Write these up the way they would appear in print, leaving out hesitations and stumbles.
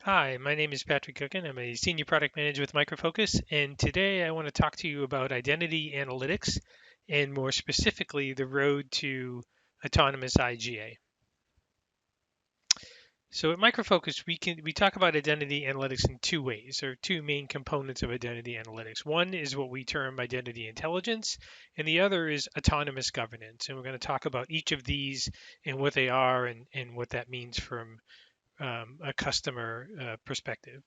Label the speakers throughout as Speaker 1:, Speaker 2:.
Speaker 1: Hi, my name is Patrick Cookin. I'm a senior product manager with Micro Focus, and today I want to talk to you about identity analytics and more specifically the road to autonomous IGA. So at Micro Focus, we talk about identity analytics in two ways. There are two main components of identity analytics. One is what we term identity intelligence, and the other is autonomous governance. And we're going to talk about each of these and what they are and what that means from a customer perspective.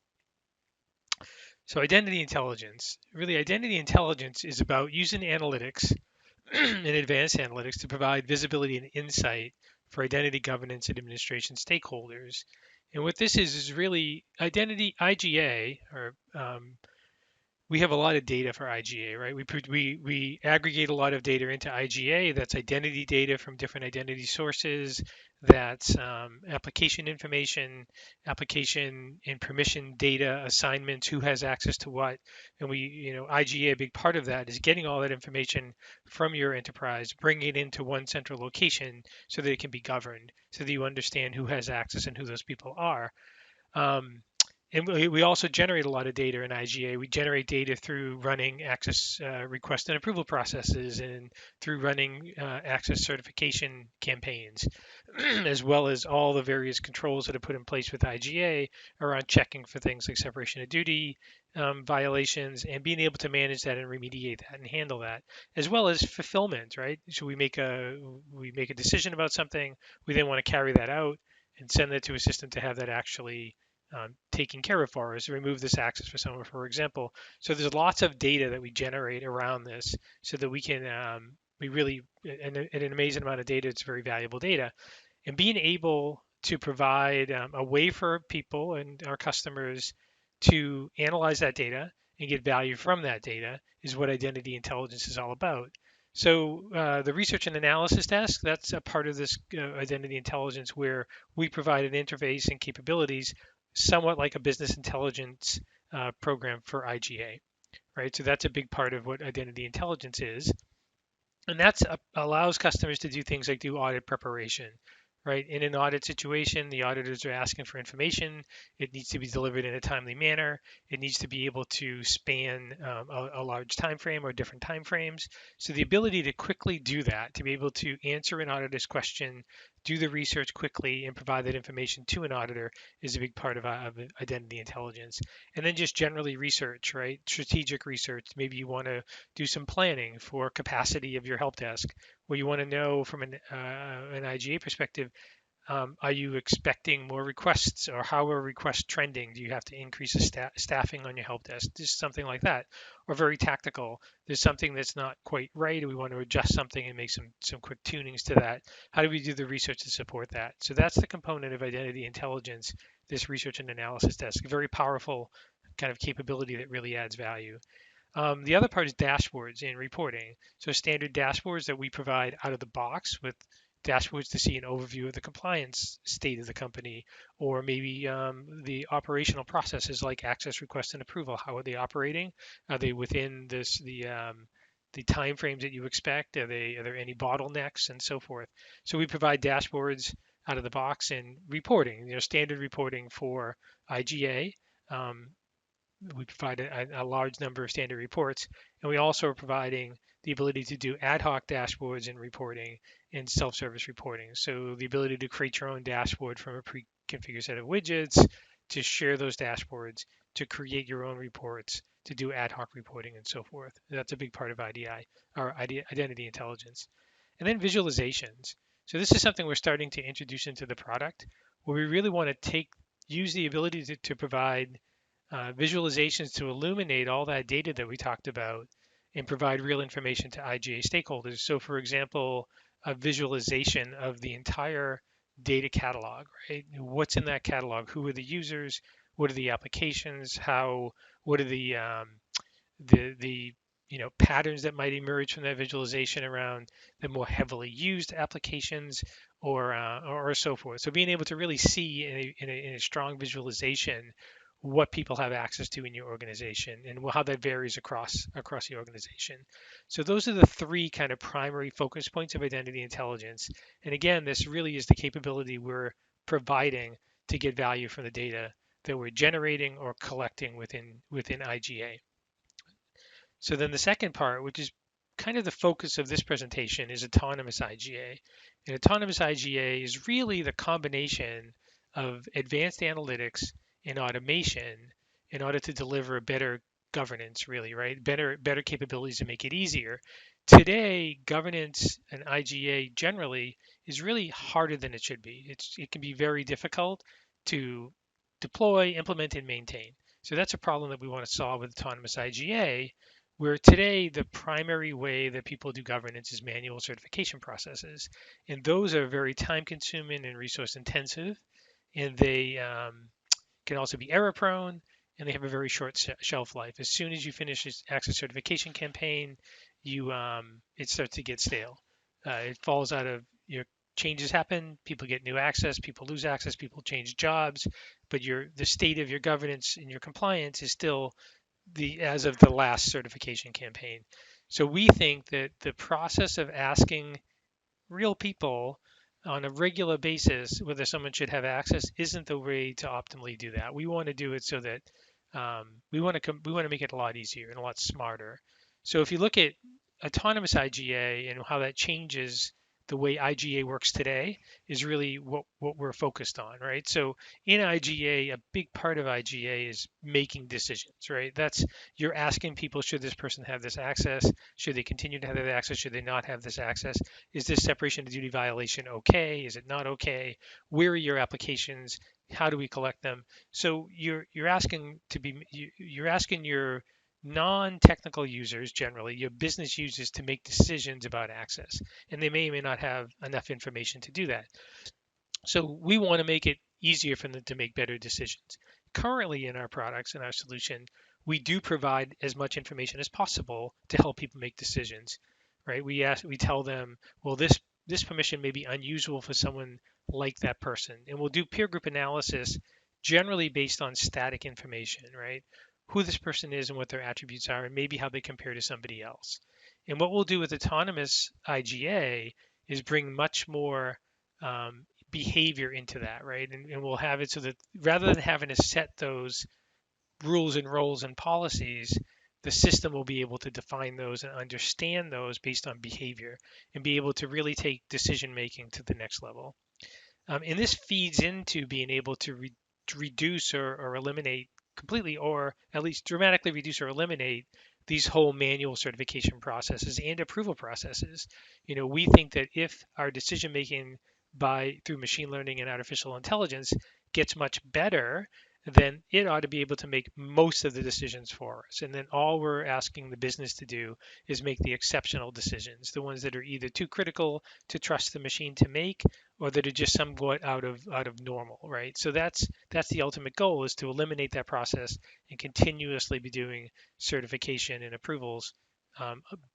Speaker 1: So identity intelligence, really identity intelligence is about using analytics and advanced analytics to provide visibility and insight for identity governance and administration stakeholders. And what this is really identity IGA, or we have a lot of data for IGA, right? We aggregate a lot of data into IGA. That's identity data from different identity sources. That's application information, application and permission data, assignments, who has access to what, and IGA. A big part of that is getting all that information from your enterprise, bringing it into one central location so that it can be governed, so that you understand who has access and who those people are. Um, and we also generate a lot of data in IGA. We generate data through running access request and approval processes and through running access certification campaigns, as well as all the various controls that are put in place with IGA around checking for things like separation of duty violations and being able to manage that and remediate that and handle that, as well as fulfillment, right? So we make a decision about something, we then want to carry that out and send that to a system to have that actually taken care of for us, remove this access for someone, for example. So there's lots of data that we generate around this so that we can, we really, and an amazing amount of data, it's very valuable data. And being able to provide a way for people and our customers to analyze that data and get value from that data is what identity intelligence is all about. So the research and analysis desk, that's a part of this identity intelligence where we provide an interface and capabilities somewhat like a business intelligence program for IGA, right? So that's a big part of what identity intelligence is. And that allows customers to do things like do audit preparation, right? In an audit situation, the auditors are asking for information. It needs to be delivered in a timely manner. It needs to be able to span a large time frame or different time frames. So the ability to quickly do that, to be able to answer an auditor's question, do the research quickly, and provide that information to an auditor is a big part of identity intelligence. And then just generally research, right? Strategic research. Maybe you want to do some planning for capacity of your help desk, where you want to know from an IGA perspective, are you expecting more requests or how are requests trending? Do you have to increase the staffing on your help desk? Just something like that. Or very tactical. There's something that's not quite right. We want to adjust something and make some quick tunings to that. How do we do the research to support that? So that's the component of identity intelligence, this research and analysis desk. Very powerful kind of capability that really adds value. The other part is dashboards and reporting. So standard dashboards that we provide out of the box with dashboards to see an overview of the compliance state of the company, or maybe the operational processes like access request and approval. How are they operating? Are they within the time frames that you expect? Are there any bottlenecks and so forth? So we provide dashboards out of the box and reporting, standard reporting for IGA. Um, we provide a large number of standard reports, and we also are providing the ability to do ad hoc dashboards and reporting and self-service reporting. So the ability to create your own dashboard from a pre-configured set of widgets, to share those dashboards, to create your own reports, to do ad hoc reporting, and so forth. That's a big part of IDI, or identity intelligence. And then visualizations. So this is something we're starting to introduce into the product, where we really want to use the ability to provide visualizations to illuminate all that data that we talked about and provide real information to IGA stakeholders. So, for example, a visualization of the entire data catalog, right? What's in that catalog? Who are the users? What are the applications? What are the patterns that might emerge from that visualization around the more heavily used applications or so forth. So being able to really see in a strong visualization what people have access to in your organization and how that varies across the organization. So those are the three kind of primary focus points of identity intelligence. And again, this really is the capability we're providing to get value from the data that we're generating or collecting within IGA. So then the second part, which is kind of the focus of this presentation, is autonomous IGA. And autonomous IGA is really the combination of advanced analytics and automation in order to deliver better governance, really, right? Better capabilities to make it easier. Today, governance and IGA generally is really harder than it should be. It can be very difficult to deploy, implement, and maintain. So that's a problem that we want to solve with autonomous IGA, where today the primary way that people do governance is manual certification processes. And those are very time consuming and resource intensive. And they can also be error prone, and they have a very short shelf life. As soon as you finish this access certification campaign, it starts to get stale. It falls out of your changes happen, people get new access, people lose access, people change jobs, but the state of your governance and your compliance is still the as of the last certification campaign. So we think that the process of asking real people on a regular basis whether someone should have access isn't the way to optimally do that. We want to do it so that we want to make it a lot easier and a lot smarter. So if you look at autonomous IGA and how that changes the way IGA works today is really what we're focused on, right? So in IGA, a big part of IGA is making decisions, right? That's you're asking people, should this person have this access? Should they continue to have that access? Should they not have this access? Is this separation of duty violation okay? Is it not okay? Where are your applications? How do we collect them? So you're asking to be you're asking your non-technical users, generally your business users, to make decisions about access, and they may or may not have enough information to do that. So we want to make it easier for them to make better decisions. Currently in our products and our solution, we do provide as much information as possible to help people make decisions, right? We tell them, well, this permission may be unusual for someone like that person, and we'll do peer group analysis generally based on static information, right? Who this person is and what their attributes are, and maybe how they compare to somebody else. And what we'll do with autonomous IGA is bring much more behavior into that, right? And we'll have it so that rather than having to set those rules and roles and policies, the system will be able to define those and understand those based on behavior and be able to really take decision making to the next level. And this feeds into being able to reduce or eliminate completely, or at least dramatically reduce or eliminate these whole manual certification processes and approval processes. We think that if our decision making by through machine learning and artificial intelligence gets much better, then it ought to be able to make most of the decisions for us. And then all we're asking the business to do is make the exceptional decisions, the ones that are either too critical to trust the machine to make, or that are just somewhat out of normal, right? So that's the ultimate goal, is to eliminate that process and continuously be doing certification and approvals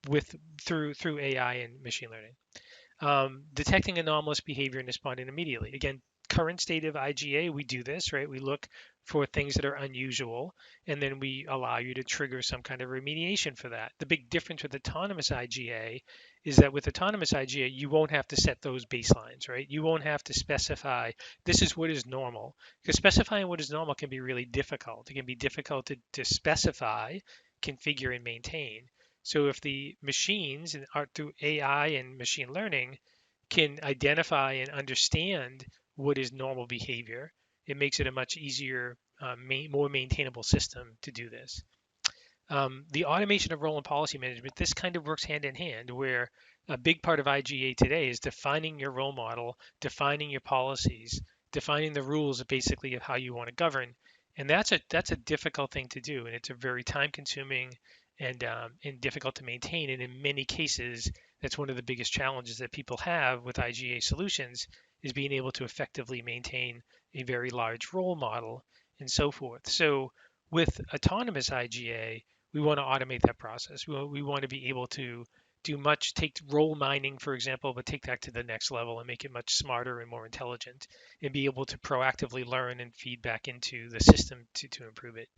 Speaker 1: with through AI and machine learning. Detecting anomalous behavior and responding immediately. Again, current state of IGA, we do this, right? We look for things that are unusual, and then we allow you to trigger some kind of remediation for that. The big difference with autonomous IGA is that with autonomous IGA, you won't have to set those baselines, right? You won't have to specify this is what is normal, because specifying what is normal can be really difficult. It can be difficult to specify, configure, and maintain. So if the machines and are through AI and machine learning can identify and understand what is normal behavior, it makes it a much easier, more maintainable system to do this. The automation of role and policy management, this kind of works hand in hand, where a big part of IGA today is defining your role model, defining your policies, defining the rules basically of how you want to govern. And that's a difficult thing to do, and it's a very time consuming and difficult to maintain. And in many cases, that's one of the biggest challenges that people have with IGA solutions, is being able to effectively maintain a very large role model and so forth. So with autonomous IGA, we want to automate that process. We want to be able to take role mining, for example, but take that to the next level and make it much smarter and more intelligent, and be able to proactively learn and feed back into the system to improve it.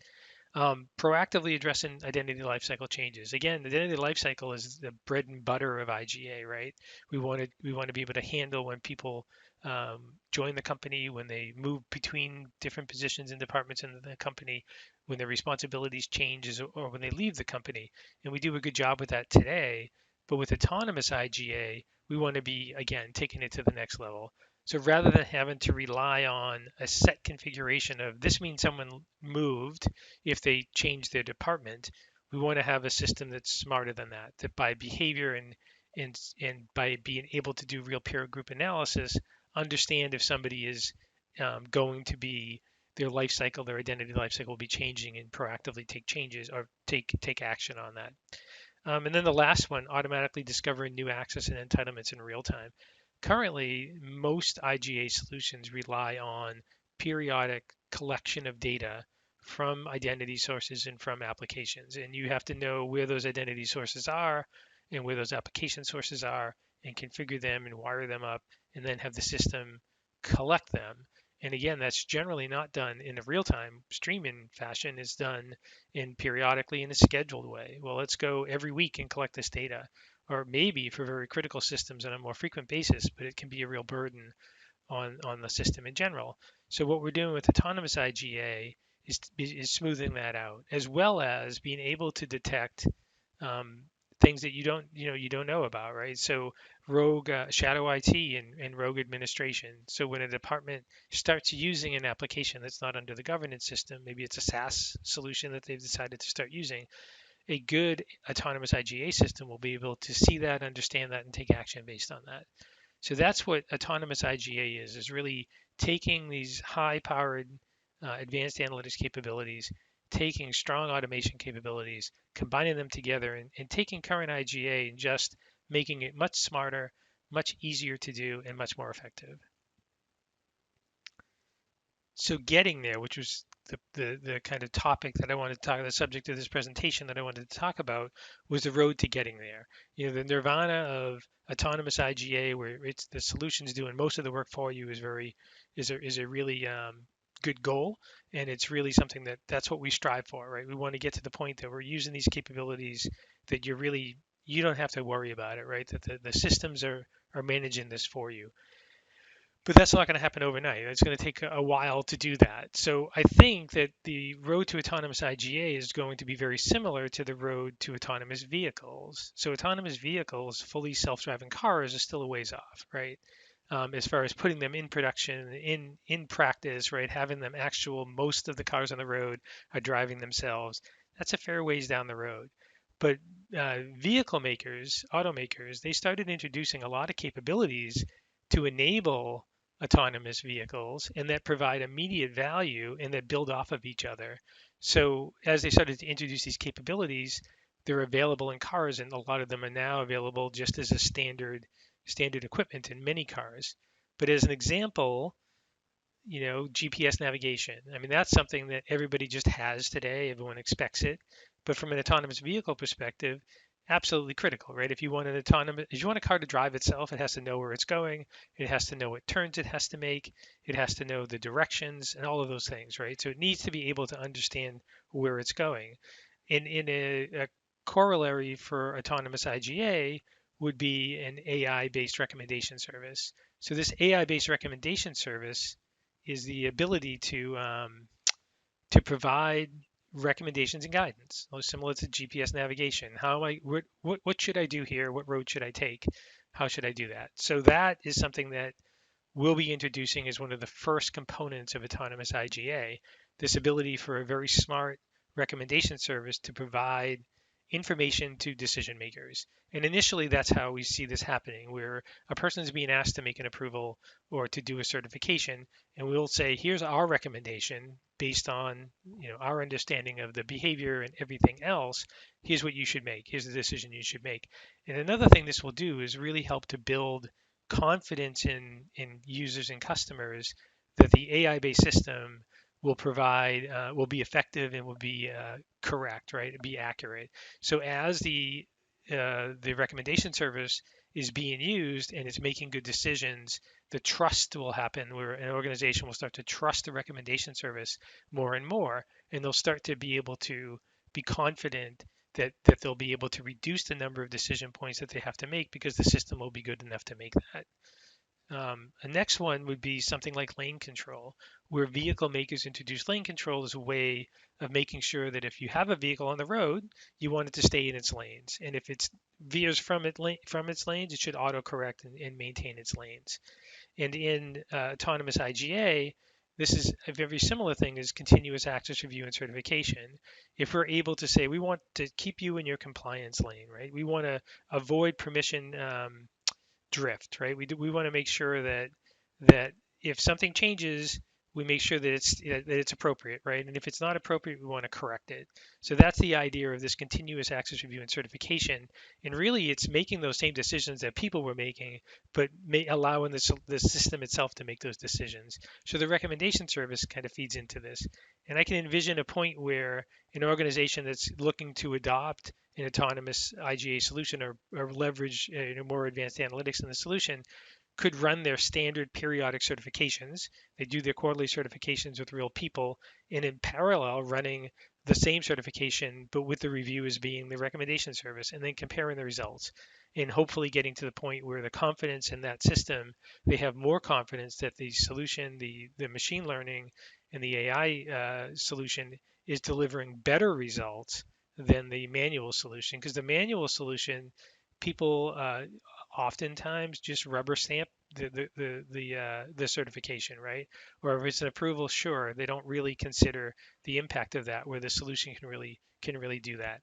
Speaker 1: Proactively addressing identity lifecycle changes. Again, identity lifecycle is the bread and butter of IGA, right? We want to be able to handle when people join the company, when they move between different positions and departments in the company, when their responsibilities change, or when they leave the company. And we do a good job with that today. But with autonomous IGA, we want to be, again, taking it to the next level. So rather than having to rely on a set configuration of this means someone moved if they change their department, we want to have a system that's smarter than that, that by behavior and by being able to do real peer group analysis, understand if somebody is going to be their life cycle, their identity life cycle will be changing, and proactively take changes or take action on that. And then the last one, automatically discovering new access and entitlements in real time. Currently, most IGA solutions rely on periodic collection of data from identity sources and from applications. And you have to know where those identity sources are and where those application sources are, and configure them and wire them up, and then have the system collect them. And again, that's generally not done in a real-time streaming fashion. It's done in periodically in a scheduled way. Well, let's go every week and collect this data, or maybe for very critical systems on a more frequent basis, but it can be a real burden on the system in general. So what we're doing with autonomous IGA is smoothing that out, as well as being able to detect um, things that you don't know about, right? So rogue shadow IT and rogue administration. So when a department starts using an application that's not under the governance system, maybe it's a SaaS solution that they've decided to start using, a good autonomous IGA system will be able to see that, understand that, and take action based on that. So that's what autonomous IGA is really taking these high-powered advanced analytics capabilities, taking strong automation capabilities, combining them together, and taking current IGA and just making it much smarter, much easier to do, and much more effective. So getting there, which was the kind of topic that I wanted to talk, the subject of this presentation that I wanted to talk about, was the road to getting there. The nirvana of autonomous IGA, where it's the solutions doing most of the work for you, is a really good goal, and it's really something that's what we strive for, right? We want to get to the point that we're using these capabilities that you don't have to worry about it, right? That the systems are managing this for you. But that's not going to happen overnight. It's going to take a while to do that. So I think that the road to autonomous IGA is going to be very similar to the road to autonomous vehicles. So autonomous vehicles, fully self-driving cars, are still a ways off, right? As far as putting them in production, in practice, right? Having them most of the cars on the road are driving themselves. That's a fair ways down the road. But vehicle makers, automakers, they started introducing a lot of capabilities to enable autonomous vehicles and that provide immediate value and that build off of each other. So as they started to introduce these capabilities, they're available in cars, and a lot of them are now available just as a standard equipment in many cars. But as an example, GPS navigation. I mean, that's something that everybody just has today. Everyone expects it. But from an autonomous vehicle perspective, absolutely critical, right? If you want a car to drive itself, it has to know where it's going. It has to know what turns it has to make. It has to know the directions and all of those things, right? So it needs to be able to understand where it's going. In a corollary for autonomous IGA would be an AI-based recommendation service. So this AI-based recommendation service is the ability to provide recommendations and guidance, similar to GPS navigation. What should I do here? What road should I take? How should I do that? So that is something that we'll be introducing as one of the first components of autonomous IGA, this ability for a very smart recommendation service to provide information to decision makers. And initially, that's how we see this happening, where a person is being asked to make an approval or to do a certification, and we'll say, here's our recommendation based on our understanding of the behavior and everything else. Here's what you should make. Here's the decision you should make. And another thing this will do is really help to build confidence in users and customers that the AI-based system will be effective and will be correct, right? Be accurate. So as the recommendation service is being used and it's making good decisions, the trust will happen where an organization will start to trust the recommendation service more and more, and they'll start to be able to be confident that they'll be able to reduce the number of decision points that they have to make because the system will be good enough to make that. A next one would be something like lane control, where vehicle makers introduce lane control as a way of making sure that if you have a vehicle on the road, you want it to stay in its lanes, and if it veers from its lanes, it should autocorrect and maintain its lanes. And in Autonomous IGA, this is a very similar thing as continuous access review and certification. If we're able to say we want to keep you in your compliance lane, right? We want to avoid permission drift, right? We want to make sure that if something changes, we make sure that it's appropriate, right? And if it's not appropriate, we want to correct it. So that's the idea of this continuous access review and certification. And really, it's making those same decisions that people were making, but allowing the system itself to make those decisions. So the recommendation service kind of feeds into this. And I can envision a point where an organization that's looking to adopt an autonomous IGA solution or leverage more advanced analytics in the solution could run their standard periodic certifications. They do their quarterly certifications with real people, and in parallel, running the same certification, but with the reviewers being the recommendation service, and then comparing the results, and hopefully getting to the point where the confidence in that system, they have more confidence that the solution, the machine learning, and the AI solution is delivering better results than the manual solution. Because the manual solution, people oftentimes just rubber stamp the certification, right? Or if it's an approval, sure, they don't really consider the impact of that, where the solution can really do that.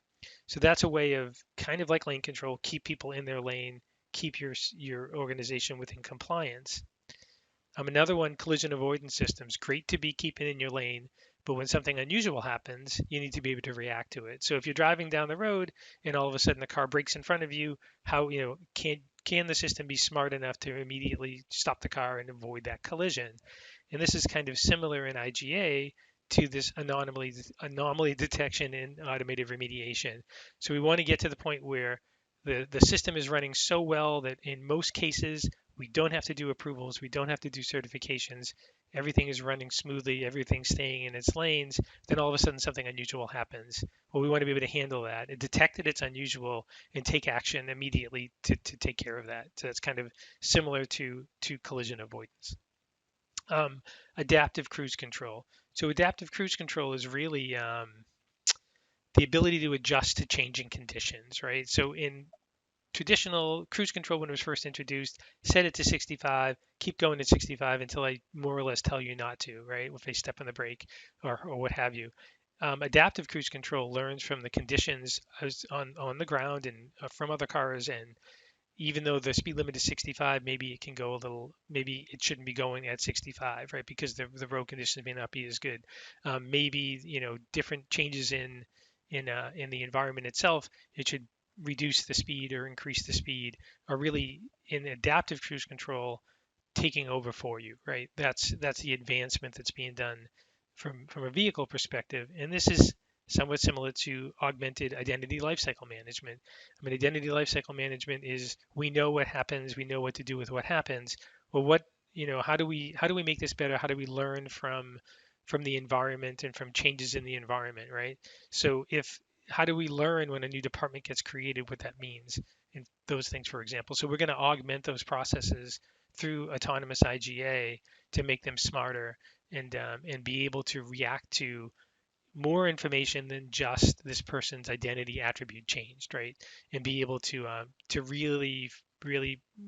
Speaker 1: So that's a way of kind of like lane control, keep people in their lane, keep your organization within compliance. Another one, collision avoidance systems. Great to be keeping in your lane, but when something unusual happens, you need to be able to react to it. So if you're driving down the road and all of a sudden the car brakes in front of you, how can the system be smart enough to immediately stop the car and avoid that collision? And this is kind of similar in IGA to this anomaly detection and automated remediation. So we want to get to the point where the system is running so well that in most cases we don't have to do approvals, we don't have to do certifications, everything is running smoothly, everything's staying in its lanes, then all of a sudden something unusual happens. Well, we want to be able to handle that and detect that it's unusual and take action immediately to take care of that. So that's kind of similar to collision avoidance. Um, Adaptive cruise control. So adaptive cruise control is really the ability to adjust to changing conditions, right? So in traditional cruise control, when it was first introduced, set it to 65, keep going at 65 until I more or less tell you not to, right? If they step on the brake or what have you. Adaptive cruise control learns from the conditions on the ground and from other cars, and even though the speed limit is 65, maybe it can go a little, maybe it shouldn't be going at 65, right? Because the road conditions may not be as good. Maybe, different changes in the environment itself, it should reduce the speed or increase the speed, or really in adaptive cruise control, taking over for you, right? That's the advancement that's being done from a vehicle perspective, and this is somewhat similar to augmented identity lifecycle management. I mean, identity lifecycle management is we know what happens, we know what to do with what happens. Well, how do we make this better? How do we learn from the environment and from changes in the environment, right? So if how do we learn when a new department gets created, what that means, and those things, for example. So we're going to augment those processes through autonomous IGA to make them smarter and be able to react to more information than just this person's identity attribute changed, right? And be able to really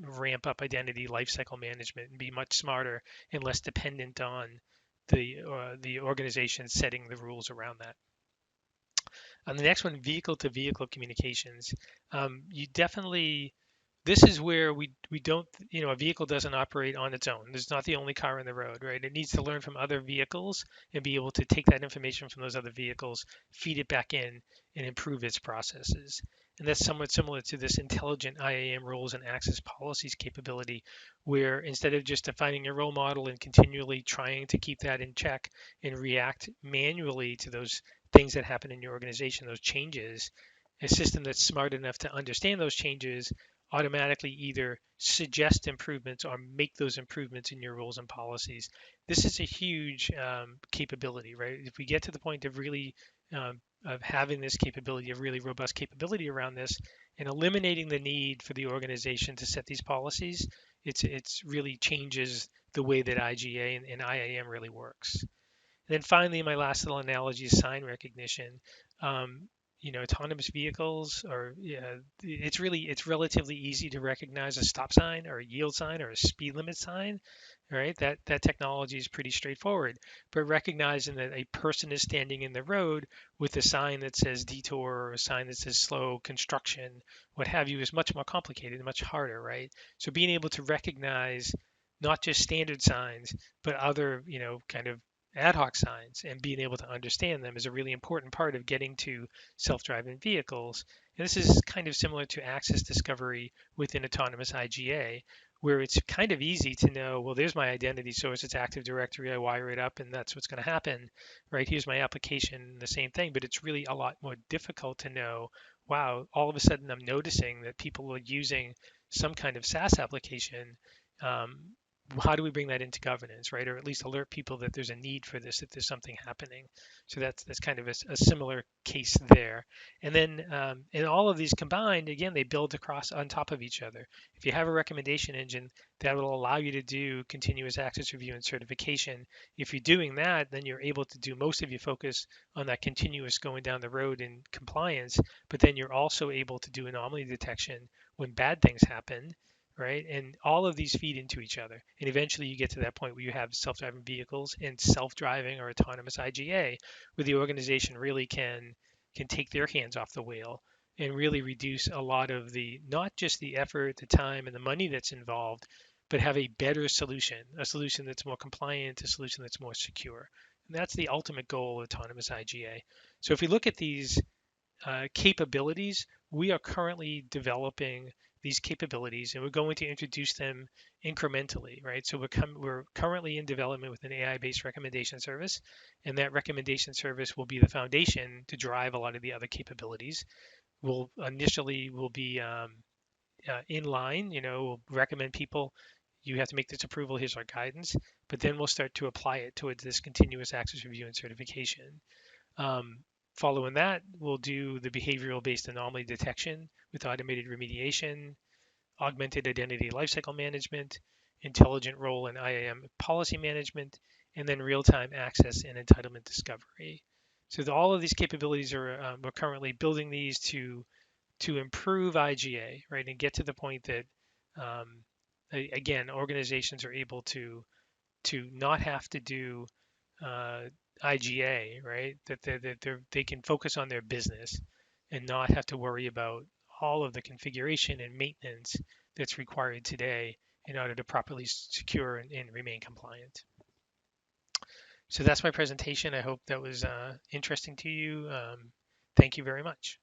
Speaker 1: ramp up identity lifecycle management and be much smarter and less dependent on the organization setting the rules around that. On the next one, vehicle to vehicle communications, you definitely this is where we don't, a vehicle doesn't operate on its own. It's not the only car on the road, right? It needs to learn from other vehicles and be able to take that information from those other vehicles, feed it back in, and improve its processes. And that's somewhat similar to this intelligent IAM rules and access policies capability, where instead of just defining your role model and continually trying to keep that in check and react manually to those things that happen in your organization, those changes, a system that's smart enough to understand those changes automatically either suggest improvements or make those improvements in your rules and policies. This is a huge capability, right? If we get to the point of really of having this capability, of really robust capability around this, and eliminating the need for the organization to set these policies, it's really changes the way that IGA and IAM really works. And then finally, my last little analogy is sign recognition. Um, autonomous vehicles are, yeah, it's relatively easy to recognize a stop sign or a yield sign or a speed limit sign, right? That technology is pretty straightforward. But recognizing that a person is standing in the road with a sign that says detour or a sign that says slow construction, what have you, is much more complicated, much harder, right? So being able to recognize not just standard signs, but other, kind of ad hoc signs and being able to understand them is a really important part of getting to self-driving vehicles. And this is kind of similar to access discovery within Autonomous IGA, where it's kind of easy to know, well, there's my identity source, it's Active Directory, I wire it up, and that's what's going to happen, right? Here's my application, the same thing, but it's really a lot more difficult to know, wow, all of a sudden I'm noticing that people are using some kind of SaaS application. Um, how do we bring that into governance, right? Or at least alert people that there's a need for this, that there's something happening. So that's kind of a similar case there. And then in all of these combined, again, they build across on top of each other. If you have a recommendation engine, that will allow you to do continuous access review and certification. If you're doing that, then you're able to do most of your focus on that continuous going down the road in compliance, but then you're also able to do anomaly detection when bad things happen, right? And all of these feed into each other. And eventually you get to that point where you have self-driving vehicles and self-driving or autonomous IGA, where the organization really can take their hands off the wheel and really reduce a lot of the, not just the effort, the time, and the money that's involved, but have a better solution, a solution that's more compliant, a solution that's more secure. And that's the ultimate goal of autonomous IGA. So if we look at these capabilities, we are currently developing these capabilities and we're going to introduce them incrementally, right? So we're currently in development with an AI-based recommendation service, and that recommendation service will be the foundation to drive a lot of the other capabilities. Will be in line, we'll recommend people, you have to make this approval, here's our guidance, but then we'll start to apply it towards this continuous access review and certification. Um, Following that, we'll do the behavioral based anomaly detection with automated remediation, augmented identity lifecycle management, intelligent role and IAM policy management, and then real-time access and entitlement discovery. So all of these capabilities are we're currently building these to improve IGA, right, and get to the point that um, again, organizations are able to not have to do uh, IGA, right? That they can focus on their business and not have to worry about all of the configuration and maintenance that's required today in order to properly secure and remain compliant. So that's my presentation. I hope that was interesting to you. Thank you very much.